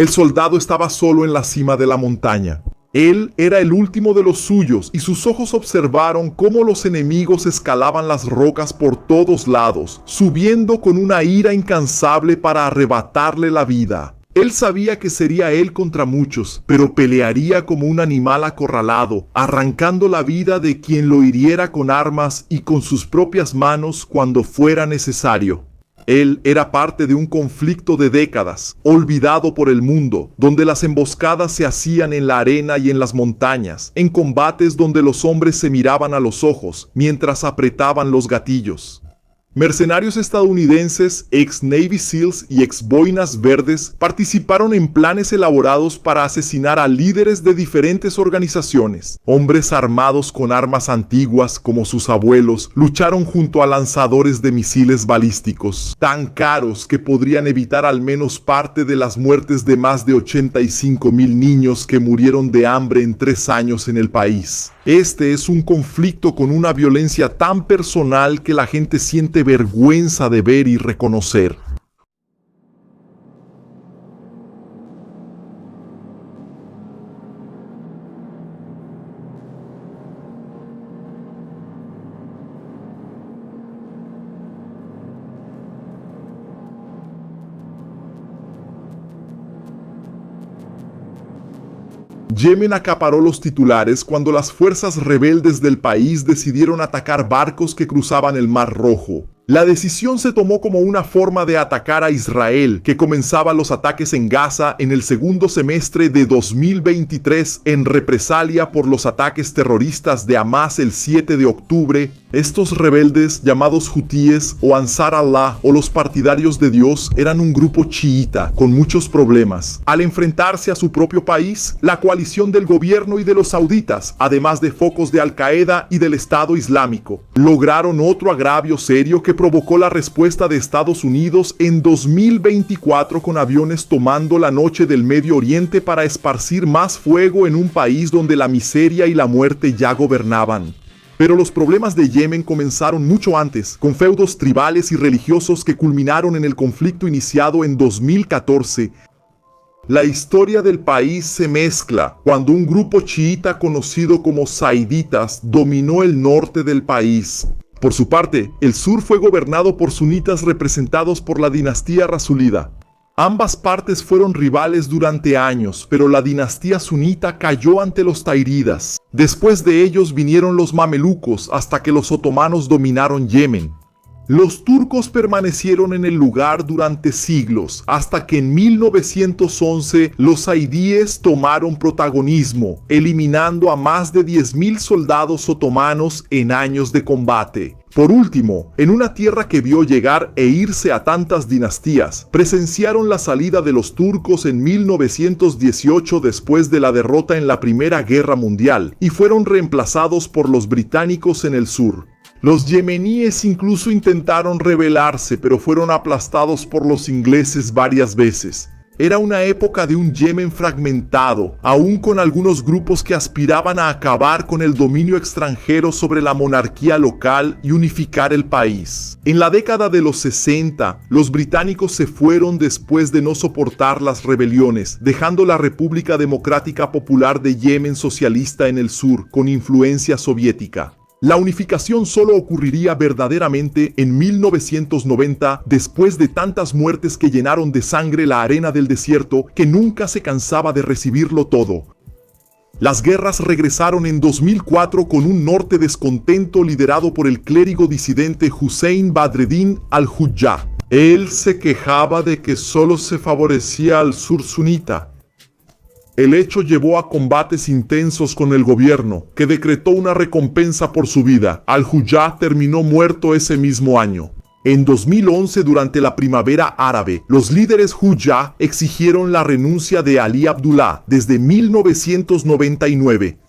El soldado estaba solo en la cima de la montaña. Él era el último de los suyos y sus ojos observaron cómo los enemigos escalaban las rocas por todos lados, subiendo con una ira incansable para arrebatarle la vida. Él sabía que sería él contra muchos, pero pelearía como un animal acorralado, arrancando la vida de quien lo hiriera con armas y con sus propias manos cuando fuera necesario. Él era parte de un conflicto de décadas, olvidado por el mundo, donde las emboscadas se hacían en la arena y en las montañas, en combates donde los hombres se miraban a los ojos mientras apretaban los gatillos. Mercenarios estadounidenses, ex-Navy SEALs y ex-boinas verdes participaron en planes elaborados para asesinar a líderes de diferentes organizaciones. Hombres armados con armas antiguas como sus abuelos lucharon junto a lanzadores de misiles balísticos, tan caros que podrían evitar al menos parte de las muertes de más de 85,000 niños que murieron de hambre en 3 años en el país. Este es un conflicto con una violencia tan personal que la gente siente vergüenza de ver y reconocer. Yemen acaparó los titulares cuando las fuerzas rebeldes del país decidieron atacar barcos que cruzaban el Mar Rojo. La decisión se tomó como una forma de atacar a Israel, que comenzaba los ataques en Gaza en el segundo semestre de 2023 en represalia por los ataques terroristas de Hamas el 7 de octubre. Estos rebeldes, llamados hutíes o Ansar Allah o los partidarios de Dios, eran un grupo chiita con muchos problemas. Al enfrentarse a su propio país, la coalición del gobierno y de los sauditas, además de focos de Al-Qaeda y del Estado Islámico, lograron otro agravio serio que provocó la respuesta de Estados Unidos en 2024 con aviones tomando la noche del Medio Oriente para esparcir más fuego en un país donde la miseria y la muerte ya gobernaban. Pero los problemas de Yemen comenzaron mucho antes, con feudos tribales y religiosos que culminaron en el conflicto iniciado en 2014. La historia del país se mezcla cuando un grupo chiita conocido como zaiditas dominó el norte del país. Por su parte, el sur fue gobernado por sunitas representados por la dinastía rasulida. Ambas partes fueron rivales durante años, pero la dinastía sunita cayó ante los tairidas. Después de ellos vinieron los mamelucos hasta que los otomanos dominaron Yemen. Los turcos permanecieron en el lugar durante siglos, hasta que en 1911 los zaidíes tomaron protagonismo, eliminando a más de 10,000 soldados otomanos en años de combate. Por último, en una tierra que vio llegar e irse a tantas dinastías, presenciaron la salida de los turcos en 1918 después de la derrota en la Primera Guerra Mundial y fueron reemplazados por los británicos en el sur. Los yemeníes incluso intentaron rebelarse, pero fueron aplastados por los ingleses varias veces. Era una época de un Yemen fragmentado, aún con algunos grupos que aspiraban a acabar con el dominio extranjero sobre la monarquía local y unificar el país. En la década de los 60, los británicos se fueron después de no soportar las rebeliones, dejando la República Democrática Popular de Yemen socialista en el sur, con influencia soviética. La unificación solo ocurriría verdaderamente en 1990, después de tantas muertes que llenaron de sangre la arena del desierto que nunca se cansaba de recibirlo todo. Las guerras regresaron en 2004 con un norte descontento liderado por el clérigo disidente Hussein Badreddin al-Hujjah. Él se quejaba de que solo se favorecía al sur sunita. El hecho llevó a combates intensos con el gobierno, que decretó una recompensa por su vida. Al-Hujjah terminó muerto ese mismo año. En 2011, durante la primavera árabe, los líderes Hujjah exigieron la renuncia de Ali Abdullah desde 1999.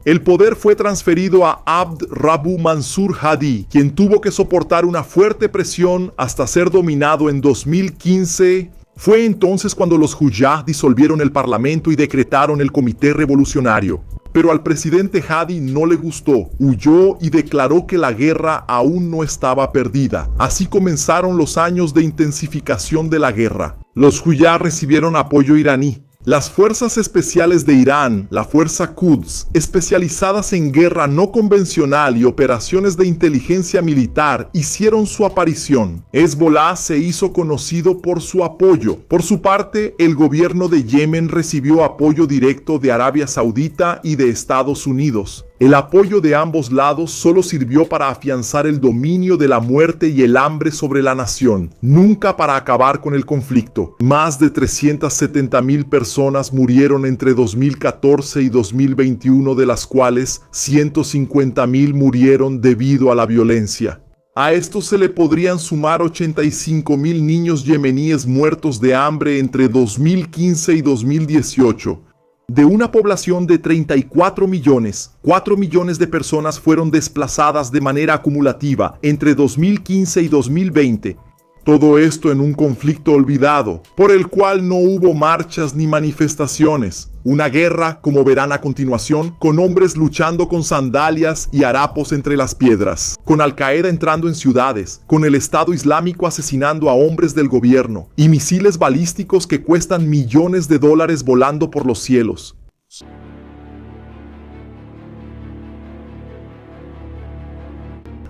El poder fue transferido a Abd Rabu Mansur Hadi, quien tuvo que soportar una fuerte presión hasta ser dominado en 2015. Fue entonces cuando los Hujjah disolvieron el parlamento y decretaron el Comité Revolucionario. Pero al presidente Hadi no le gustó, huyó y declaró que la guerra aún no estaba perdida. Así comenzaron los años de intensificación de la guerra. Los Shujaa recibieron apoyo iraní. Las fuerzas especiales de Irán, la Fuerza Quds, especializadas en guerra no convencional y operaciones de inteligencia militar, hicieron su aparición. Hezbollah se hizo conocido por su apoyo. Por su parte, el gobierno de Yemen recibió apoyo directo de Arabia Saudita y de Estados Unidos. El apoyo de ambos lados solo sirvió para afianzar el dominio de la muerte y el hambre sobre la nación, nunca para acabar con el conflicto. Más de 370,000 personas murieron entre 2014 y 2021, de las cuales 150,000 murieron debido a la violencia. A esto se le podrían sumar 85,000 niños yemeníes muertos de hambre entre 2015 y 2018. De una población de 34 millones, 4 millones de personas fueron desplazadas de manera acumulativa entre 2015 y 2020. Todo esto en un conflicto olvidado, por el cual no hubo marchas ni manifestaciones. Una guerra, como verán a continuación, con hombres luchando con sandalias y harapos entre las piedras, con Al-Qaeda entrando en ciudades, con el Estado Islámico asesinando a hombres del gobierno, y misiles balísticos que cuestan millones de dólares volando por los cielos.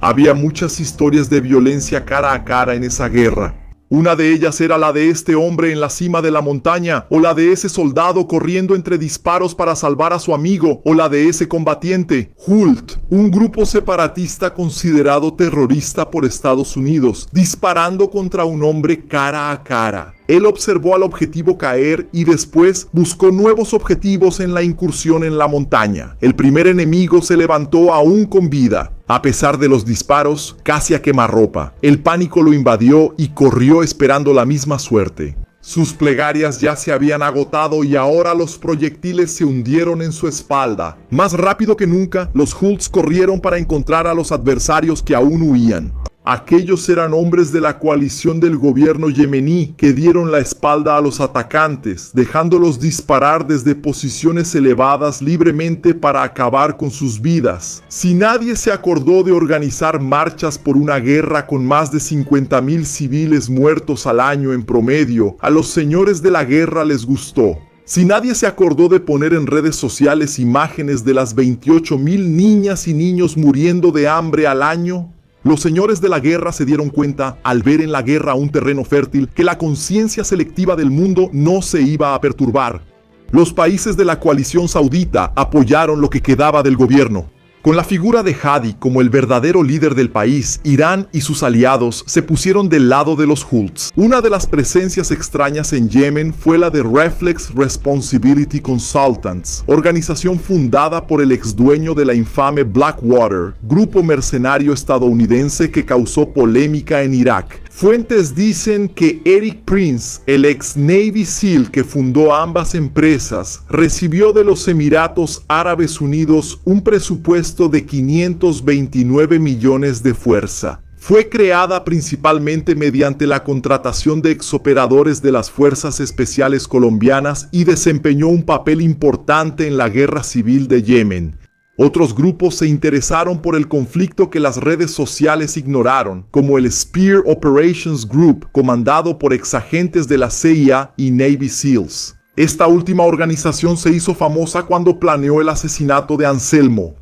Había muchas historias de violencia cara a cara en esa guerra. Una de ellas era la de este hombre en la cima de la montaña, o la de ese soldado corriendo entre disparos para salvar a su amigo, o la de ese combatiente, Hult, un grupo separatista considerado terrorista por Estados Unidos, disparando contra un hombre cara a cara. Él observó al objetivo caer y después buscó nuevos objetivos en la incursión en la montaña. El primer enemigo se levantó aún con vida. A pesar de los disparos, casi a quemarropa. El pánico lo invadió y corrió esperando la misma suerte. Sus plegarias ya se habían agotado y ahora los proyectiles se hundieron en su espalda. Más rápido que nunca, los Hults corrieron para encontrar a los adversarios que aún huían. Aquellos eran hombres de la coalición del gobierno yemení que dieron la espalda a los atacantes, dejándolos disparar desde posiciones elevadas libremente para acabar con sus vidas. Si nadie se acordó de organizar marchas por una guerra con más de 50,000 civiles muertos al año en promedio, a los señores de la guerra les gustó. Si nadie se acordó de poner en redes sociales imágenes de las 28,000 niñas y niños muriendo de hambre al año, los señores de la guerra se dieron cuenta, al ver en la guerra un terreno fértil, que la conciencia selectiva del mundo no se iba a perturbar. Los países de la coalición saudita apoyaron lo que quedaba del gobierno. Con la figura de Hadi como el verdadero líder del país, Irán y sus aliados se pusieron del lado de los Hults. Una de las presencias extrañas en Yemen fue la de Reflex Responsibility Consultants, organización fundada por el ex dueño de la infame Blackwater, grupo mercenario estadounidense que causó polémica en Irak. Fuentes dicen que Eric Prince, el ex Navy SEAL que fundó ambas empresas, recibió de los Emiratos Árabes Unidos un presupuesto de 529 millones de fuerza. Fue creada principalmente mediante la contratación de exoperadores de las Fuerzas Especiales Colombianas y desempeñó un papel importante en la guerra civil de Yemen. Otros grupos se interesaron por el conflicto que las redes sociales ignoraron, como el Spear Operations Group, comandado por exagentes de la CIA y Navy SEALs. Esta última organización se hizo famosa cuando planeó el asesinato de Anselmo,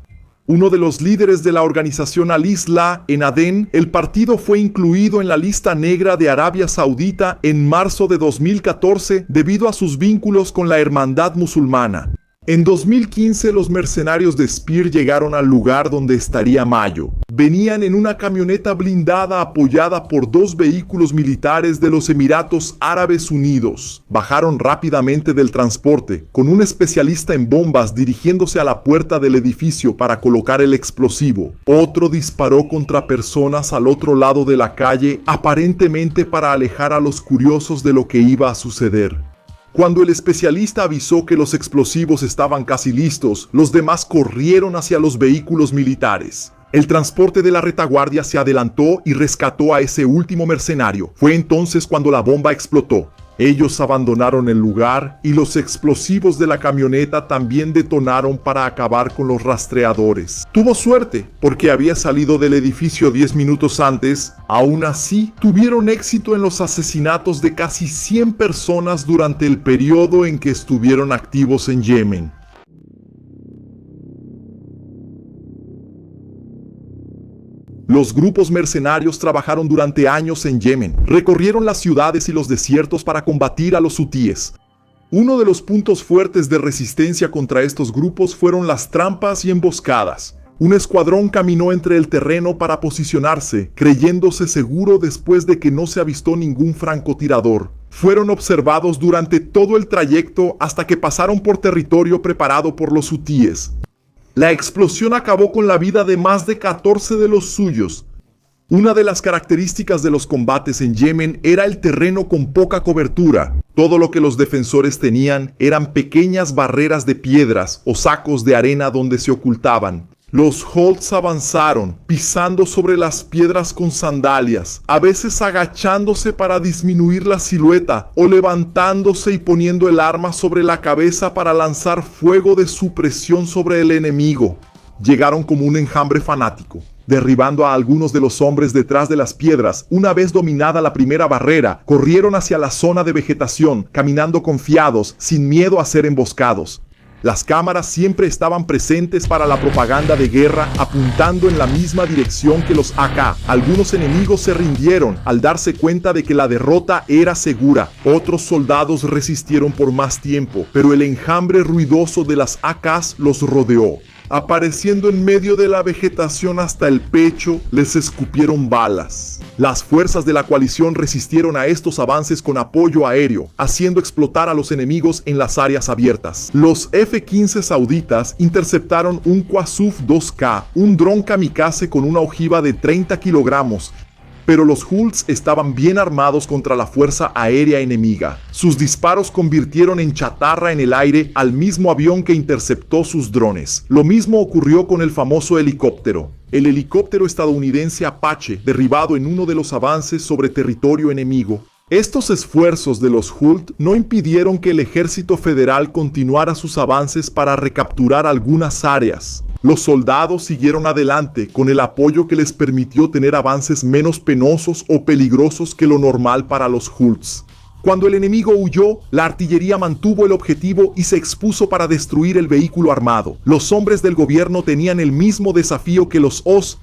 uno de los líderes de la organización Al-Islah en Adén. El partido fue incluido en la lista negra de Arabia Saudita en marzo de 2014 debido a sus vínculos con la hermandad musulmana. En 2015 los mercenarios de Spear llegaron al lugar donde estaría Mayo. Venían en una camioneta blindada apoyada por 2 vehículos militares de los Emiratos Árabes Unidos. Bajaron rápidamente del transporte, con un especialista en bombas dirigiéndose a la puerta del edificio para colocar el explosivo. Otro disparó contra personas al otro lado de la calle, aparentemente para alejar a los curiosos de lo que iba a suceder. Cuando el especialista avisó que los explosivos estaban casi listos, los demás corrieron hacia los vehículos militares. El transporte de la retaguardia se adelantó y rescató a ese último mercenario. Fue entonces cuando la bomba explotó. Ellos abandonaron el lugar y los explosivos de la camioneta también detonaron para acabar con los rastreadores. Tuvo suerte porque había salido del edificio 10 minutos antes. Aún así, tuvieron éxito en los asesinatos de casi 100 personas durante el periodo en que estuvieron activos en Yemen. Los grupos mercenarios trabajaron durante años en Yemen. Recorrieron las ciudades y los desiertos para combatir a los hutíes. Uno de los puntos fuertes de resistencia contra estos grupos fueron las trampas y emboscadas. Un escuadrón caminó entre el terreno para posicionarse, creyéndose seguro después de que no se avistó ningún francotirador. Fueron observados durante todo el trayecto hasta que pasaron por territorio preparado por los hutíes. La explosión acabó con la vida de más de 14 de los suyos. Una de las características de los combates en Yemen era el terreno con poca cobertura. Todo lo que los defensores tenían eran pequeñas barreras de piedras o sacos de arena donde se ocultaban. Los Holts avanzaron, pisando sobre las piedras con sandalias, a veces agachándose para disminuir la silueta o levantándose y poniendo el arma sobre la cabeza para lanzar fuego de supresión sobre el enemigo. Llegaron como un enjambre fanático, derribando a algunos de los hombres detrás de las piedras. Una vez dominada la primera barrera, corrieron hacia la zona de vegetación, caminando confiados, sin miedo a ser emboscados. Las cámaras siempre estaban presentes para la propaganda de guerra, apuntando en la misma dirección que los AK. Algunos enemigos se rindieron al darse cuenta de que la derrota era segura. Otros soldados resistieron por más tiempo, pero el enjambre ruidoso de las AKs los rodeó. Apareciendo en medio de la vegetación hasta el pecho, les escupieron balas. Las fuerzas de la coalición resistieron a estos avances con apoyo aéreo, haciendo explotar a los enemigos en las áreas abiertas. Los F-15 sauditas interceptaron un Qasuf 2K, un dron kamikaze con una ojiva de 30 kilogramos, pero los Hults estaban bien armados contra la fuerza aérea enemiga. Sus disparos convirtieron en chatarra en el aire al mismo avión que interceptó sus drones. Lo mismo ocurrió con el famoso helicóptero. El helicóptero estadounidense Apache, derribado en uno de los avances sobre territorio enemigo. Estos esfuerzos de los Hult no impidieron que el ejército federal continuara sus avances para recapturar algunas áreas. Los soldados siguieron adelante con el apoyo que les permitió tener avances menos penosos o peligrosos que lo normal para los Hults. Cuando el enemigo huyó, la artillería mantuvo el objetivo y se expuso para destruir el vehículo armado. Los hombres del gobierno tenían el mismo desafío que los OS.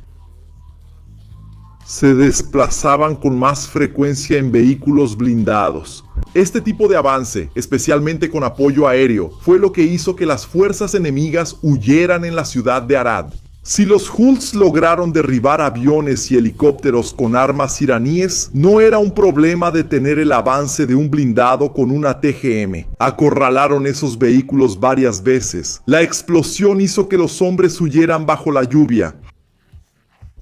Se desplazaban con más frecuencia en vehículos blindados. Este tipo de avance, especialmente con apoyo aéreo, fue lo que hizo que las fuerzas enemigas huyeran en la ciudad de Arad. Si los Hults lograron derribar aviones y helicópteros con armas iraníes, no era un problema detener el avance de un blindado con una TGM. Acorralaron esos vehículos varias veces. La explosión hizo que los hombres huyeran bajo la lluvia.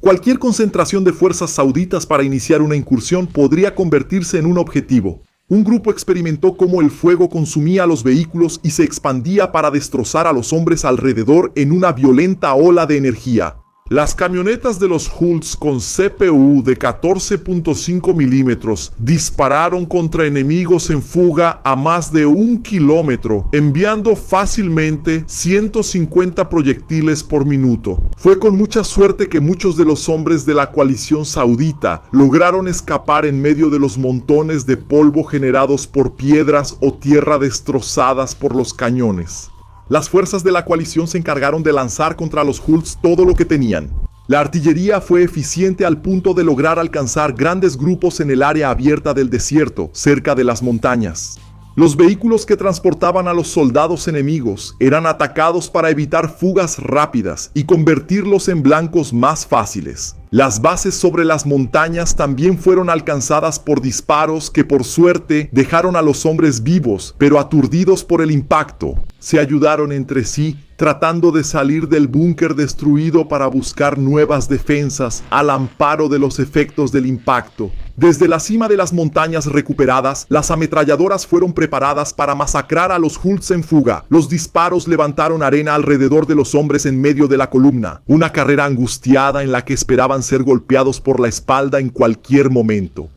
Cualquier concentración de fuerzas sauditas para iniciar una incursión podría convertirse en un objetivo. Un grupo experimentó cómo el fuego consumía los vehículos y se expandía para destrozar a los hombres alrededor en una violenta ola de energía. Las camionetas de los Hults con CPU de 14.5 milímetros dispararon contra enemigos en fuga a más de 1 kilómetro, enviando fácilmente 150 proyectiles por minuto. Fue con mucha suerte que muchos de los hombres de la coalición saudita lograron escapar en medio de los montones de polvo generados por piedras o tierra destrozadas por los cañones. Las fuerzas de la coalición se encargaron de lanzar contra los Hults todo lo que tenían. La artillería fue eficiente al punto de lograr alcanzar grandes grupos en el área abierta del desierto, cerca de las montañas. Los vehículos que transportaban a los soldados enemigos eran atacados para evitar fugas rápidas y convertirlos en blancos más fáciles. Las bases sobre las montañas también fueron alcanzadas por disparos que por suerte dejaron a los hombres vivos, pero aturdidos por el impacto. Se ayudaron entre sí, tratando de salir del búnker destruido para buscar nuevas defensas al amparo de los efectos del impacto. Desde la cima de las montañas recuperadas, las ametralladoras fueron preparadas para masacrar a los Hults en fuga. Los disparos levantaron arena alrededor de los hombres en medio de la columna. Una carrera angustiada en la que esperaban ser golpeados por la espalda en cualquier momento.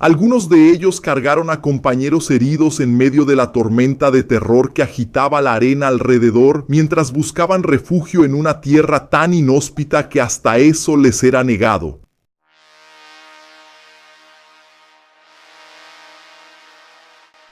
Algunos de ellos cargaron a compañeros heridos en medio de la tormenta de terror que agitaba la arena alrededor mientras buscaban refugio en una tierra tan inhóspita que hasta eso les era negado.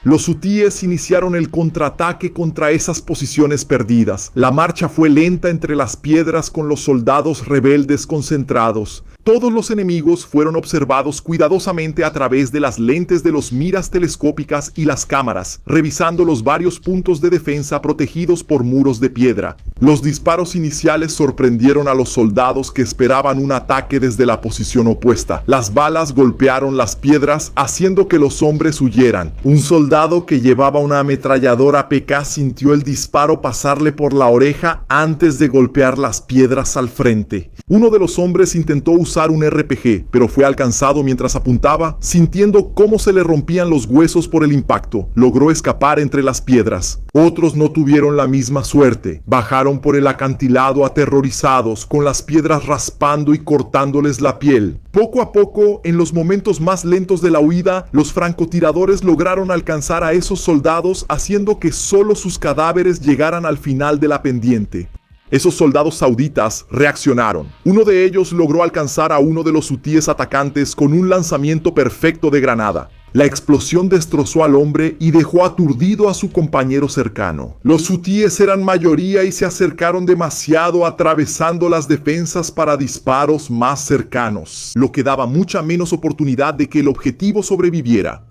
Los hutíes iniciaron el contraataque contra esas posiciones perdidas. La marcha fue lenta entre las piedras con los soldados rebeldes concentrados. Todos los enemigos fueron observados cuidadosamente a través de las lentes de los miras telescópicas y las cámaras, revisando los varios puntos de defensa protegidos por muros de piedra. Los disparos iniciales sorprendieron a los soldados que esperaban un ataque desde la posición opuesta. Las balas golpearon las piedras, haciendo que los hombres huyeran. Un soldado que llevaba una ametralladora PK sintió el disparo pasarle por la oreja antes de golpear las piedras al frente. Uno de los hombres intentó usar un RPG, pero fue alcanzado mientras apuntaba, sintiendo cómo se le rompían los huesos por el impacto. Logró escapar entre las piedras. Otros no tuvieron la misma suerte. Bajaron por el acantilado aterrorizados, con las piedras raspando y cortándoles la piel. Poco a poco, en los momentos más lentos de la huida, los francotiradores lograron alcanzar a esos soldados, haciendo que solo sus cadáveres llegaran al final de la pendiente. Esos soldados sauditas reaccionaron. Uno de ellos logró alcanzar a uno de los hutíes atacantes con un lanzamiento perfecto de granada. La explosión destrozó al hombre y dejó aturdido a su compañero cercano. Los hutíes eran mayoría y se acercaron demasiado, atravesando las defensas para disparos más cercanos, lo que daba mucha menos oportunidad de que el objetivo sobreviviera.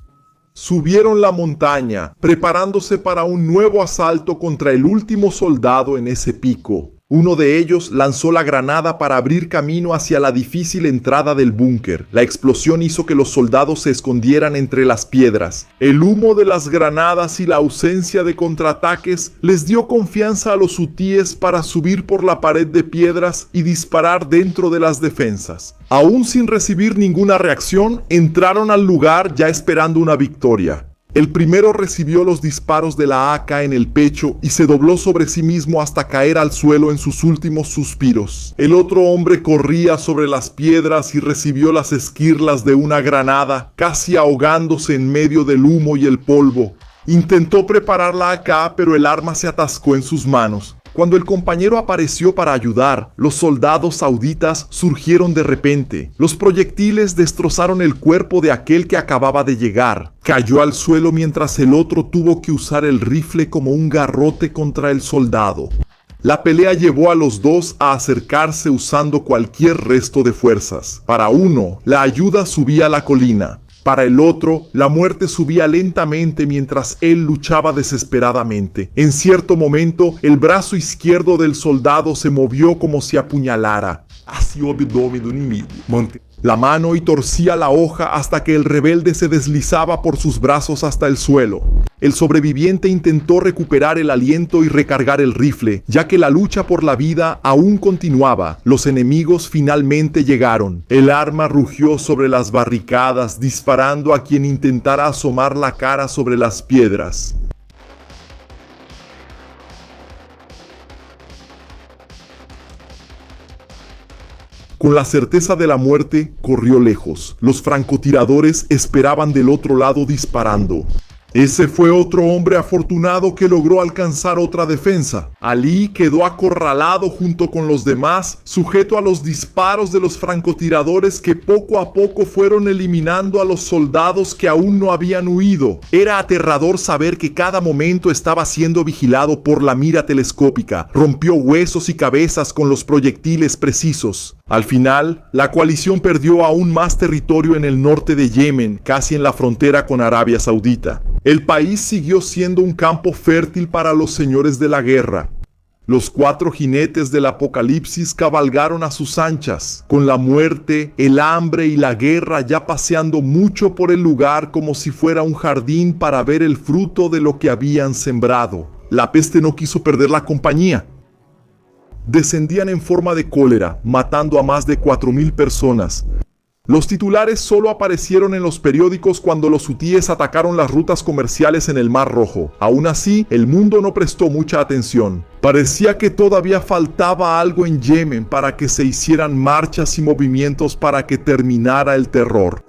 Subieron la montaña, preparándose para un nuevo asalto contra el último soldado en ese pico. Uno de ellos lanzó la granada para abrir camino hacia la difícil entrada del búnker. La explosión hizo que los soldados se escondieran entre las piedras. El humo de las granadas y la ausencia de contraataques les dio confianza a los hutíes para subir por la pared de piedras y disparar dentro de las defensas. Aún sin recibir ninguna reacción, entraron al lugar ya esperando una victoria. El primero recibió los disparos de la AK en el pecho y se dobló sobre sí mismo hasta caer al suelo en sus últimos suspiros. El otro hombre corría sobre las piedras y recibió las esquirlas de una granada, casi ahogándose en medio del humo y el polvo. Intentó preparar la AK, pero el arma se atascó en sus manos. Cuando el compañero apareció para ayudar, los soldados sauditas surgieron de repente. Los proyectiles destrozaron el cuerpo de aquel que acababa de llegar. Cayó al suelo mientras el otro tuvo que usar el rifle como un garrote contra el soldado. La pelea llevó a los dos a acercarse usando cualquier resto de fuerzas. Para uno, la ayuda subía a la colina. Para el otro, la muerte subía lentamente mientras él luchaba desesperadamente. En cierto momento, el brazo izquierdo del soldado se movió como si apuñalara hacia el abdomen del enemigo. La mano y torcía la hoja hasta que el rebelde se deslizaba por sus brazos hasta el suelo. El sobreviviente intentó recuperar el aliento y recargar el rifle, ya que la lucha por la vida aún continuaba. Los enemigos finalmente llegaron. El arma rugió sobre las barricadas, disparando a quien intentara asomar la cara sobre las piedras. Con la certeza de la muerte, corrió lejos. Los francotiradores esperaban del otro lado disparando. Ese fue otro hombre afortunado que logró alcanzar otra defensa. Ali quedó acorralado junto con los demás, sujeto a los disparos de los francotiradores que poco a poco fueron eliminando a los soldados que aún no habían huido. Era aterrador saber que cada momento estaba siendo vigilado por la mira telescópica. Rompió huesos y cabezas con los proyectiles precisos. Al final, la coalición perdió aún más territorio en el norte de Yemen, casi en la frontera con Arabia Saudita. El país siguió siendo un campo fértil para los señores de la guerra. Los 4 jinetes del apocalipsis cabalgaron a sus anchas, con la muerte, el hambre y la guerra ya paseando mucho por el lugar como si fuera un jardín para ver el fruto de lo que habían sembrado. La peste no quiso perder la compañía. Descendían en forma de cólera, matando a más de 4.000 personas. Los titulares solo aparecieron en los periódicos cuando los hutíes atacaron las rutas comerciales en el Mar Rojo. Aún así, el mundo no prestó mucha atención. Parecía que todavía faltaba algo en Yemen para que se hicieran marchas y movimientos para que terminara el terror.